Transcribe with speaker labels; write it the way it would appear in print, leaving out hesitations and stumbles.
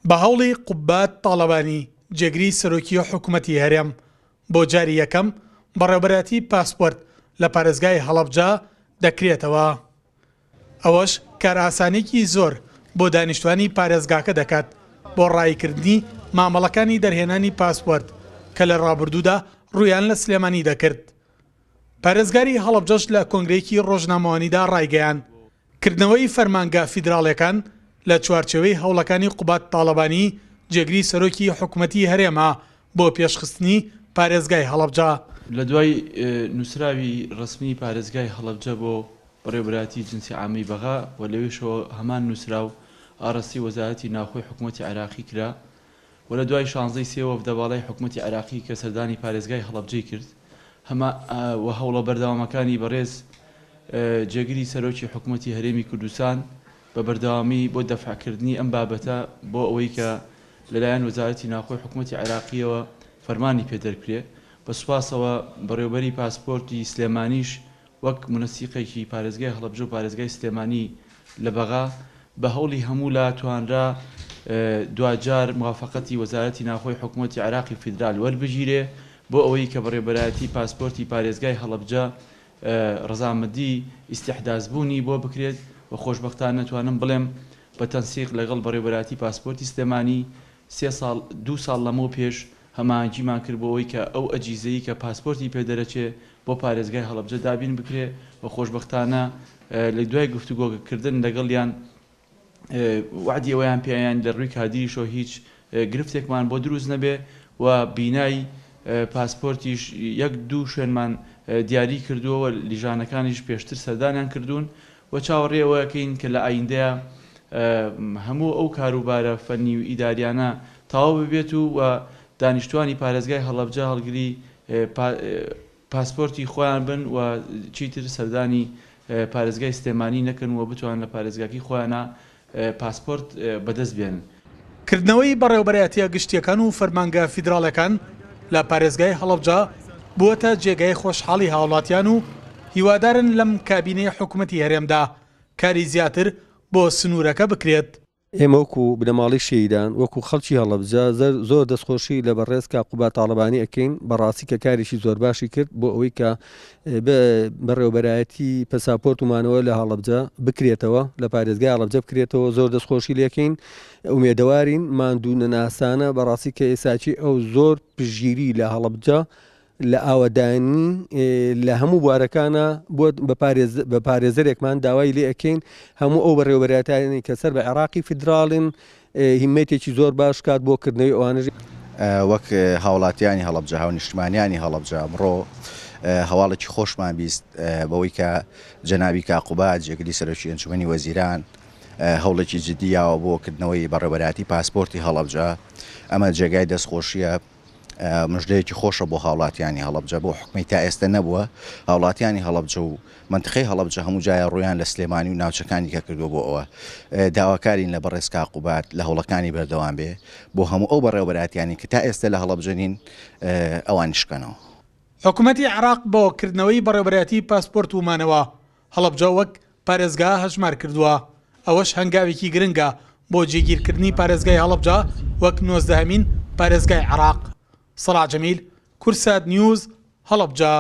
Speaker 1: بە هەوڵی قوبات تاڵەبانی جێگری سەرۆکی حکوومەتی هەرێم بۆ جاری یەکەم بەڕێوەبەرایەتی پاسپۆرت لە پارێزگای هەڵەبجە دەکرێتەوە. ئەوەش کار ئاسانێکی زۆر بۆ دانیشتوانی پارێزگاکە دەکات بۆ ڕایکردنی مامەڵەکانی دەرهێنانی پاسپۆرت کە لە ڕابردوودا ڕوویان لە سلێمانی دەکرد. پارێزگاری هەڵەبجەش لە کۆنگرەیەکی ڕۆژنامەوانیدا ڕایگەیان کردنەوەی فەرمانگا فیدراڵیەکان لە چوارچێوەی هەوڵەکانی قوبات تاڵەبانی جێگری سەرۆکی حکوومەتی هەرێمە بۆ پێشخستنی پارێزگای هەڵەبجە.
Speaker 2: لە دوای نووسراوی ڕسمی پارێزگای هەڵەبجە بۆ بەڕێوەبەرایەتی جنسی عامی بەغا و لەوێشەوە هەمان نووسراو ئاڕاستی وەزارەتی ناوخۆی حکوومەتی عێراقی کرا و لە دوای 16 سێوە دەواڵای حکوومەتی عێراقی کە سەردانی پارێزگای هەڵەبجەی کرد و هەوڵە بەردەوامەکانی بەڕێز جێگری سەرۆکی حکوومەتی هەرێمی کوردستان بە بەردەوامی بۆ دەفعکردنی ئەم بابەتە بۆ ئەوەی کە لەلایەن وەزارەتی ناوخۆی حکوومەتی عێراقیەوە فەرمانی پێدەرکرێ. بە سوپاسەوە بەڕێوەبەری پاسپۆرتی سلێمانیش وەک منەسیقێکی پارێزگای هەڵەبجە و پارێزگای سلێمانی لە بەغا بە هەوڵی هەموو لا توانرا دوجار موافقەتی وەزارەتی ناوخۆی حکوومەتی عێراقی فیدرال وەربگیرێ بۆ ئەوەی کە بەڕێوەبەرایەتی پاسپۆرتی پارێزگای هەڵەبجە ڕەزامەندی ئیستیحدازبوونی بۆ بکرێت و خۆشبەختانە نەتوانم بڵێم بە تەنسیق لەگەڵ بەڕێوەبەرایەتی پاسپۆرتی سلێمانی 2 ساڵ لەمەوە پێش هەماهەنگیمان کرد بۆ ئەوەی کە ئەو ئەجیزەی کە پاسپۆرتی پێدەرەچێ بۆ پارێزگای هەڵەبجە دابین بکرێ و خۆشبەختانە لە دوای گفتوگۆکردن لەگەڵیان وعدی ئەوەیان پێیان لە ڕووی کادیریشەوە هیچ گرفتێکمان بۆ دروست نەبێ و بینای پاسپۆرتیش 1-2 شوێنمان دیاری کردووە لیژانەکانیش پێشتر سەردانیان کردوون و چاوەڕێەوەکەین کە لە ئایندەیە هەموو ئەو کاروبارە فەنی و ئیداریانە تەواو ببێت و دانیشتوانی پارێزگای هەڵەبجە هەڵگری پاسپۆرتی خۆیان بن و چیتر سەردانی پارێزگای سلێمانی نەکەن و بتوان لە پارێزگاکی خۆیانە پاسپۆرت بەدەست بێنن.
Speaker 1: کردنەوەی بەڕێوەبەرایەتیە گشتیەکان و فەرمانگا فیدراڵەکان لە پارێزگای هەڵەبجە بووەتە جێگای خۆشحاڵی هاوڵاتیان و هیوادارن لەم کابینەی حکوومەتی هەرێمدا کاری زیاتر بۆ سنوورەکە بکرێت.
Speaker 3: ئێمە وەکو بنەماڵی شەیدان وەکو خەڵکی هەڵەبجە زۆر دەستخۆشی لە بەڕێز کە قوبات تاڵەبانی ئەکەین بەڕاستی کە کارێکی زۆر باشی کرد بۆ ئەوەی کە بەڕێوەبەرایەتی پەساپۆرتمانەوە لە هەڵەبجە بکرێتەوە لە پارێزگای هەڵەبجە بکرێتەوە. زۆر دەستخۆشی لێکەین ئومێدەوارین ماندوو نەناسانە بەڕاستی کە ئێساچی ئەو زۆر پشگیری لە هەڵەبجە لە ئاوەدانی لە هەموو بوارەکانە بە پارێزەرێکمان داوای لێ ئەەکەین هەموو ئەو بەڕێوەبەرایەتانی کە سەر بە عێراقی فیدراڵن هیمەتێکی زۆر باش کات بۆ کردنەوەی ئەوانژ
Speaker 4: وەک هاوڵاتیانی هەڵەبجە هاونیشتمانیانی هەڵەبجە ئەمڕۆ هەواڵێکی خۆشمان بیست بەوەی کە جەنابی کاقوبات جێگری سەرۆکی ئەنجومەنی وەزیران هەوڵێکی جددیاوە بۆ کردنەوەی بەڕێوەبەرایەتی پاسپۆرتی هەڵەبجە. ئەمە جێگای دەستخۆشیە مژدەیەکی خۆشە بۆ هاوڵاتیانی هەڵەبجە بۆ حکومەی تا ئێستا نەبووە. هاوڵاتیانی هەڵەبجە و منتخەی هەڵەبجە هەموو جایە ڕویان لە سلێمانی و ناوچەکانی کە کردووە بۆ ئەوە داواکارین لە بەڕێز کاقوبات لە هەوڵەکانی بەردەوام بێ بۆ هەموو ئەو بەڕێوەبەرایەتیانی کە تا ئێستا لە هەڵەبجە نین ئەوان شکەنەوە.
Speaker 1: حکوومەتی عێراق بۆ کردنەوەی بەڕێوەبەرایەتی پاسپۆرت ومانەوە هەڵەبجە وەک پارێزگا هەژمار کردووە. ئەوەش هەنگاوێکی گرنگە بۆ جێگیرکردنی پارێزگای هەڵەبجە وەک 19هەمین پارێزگای عێراق. سەلاح جەمیل، کوردسات نیوز، هەڵەبجە.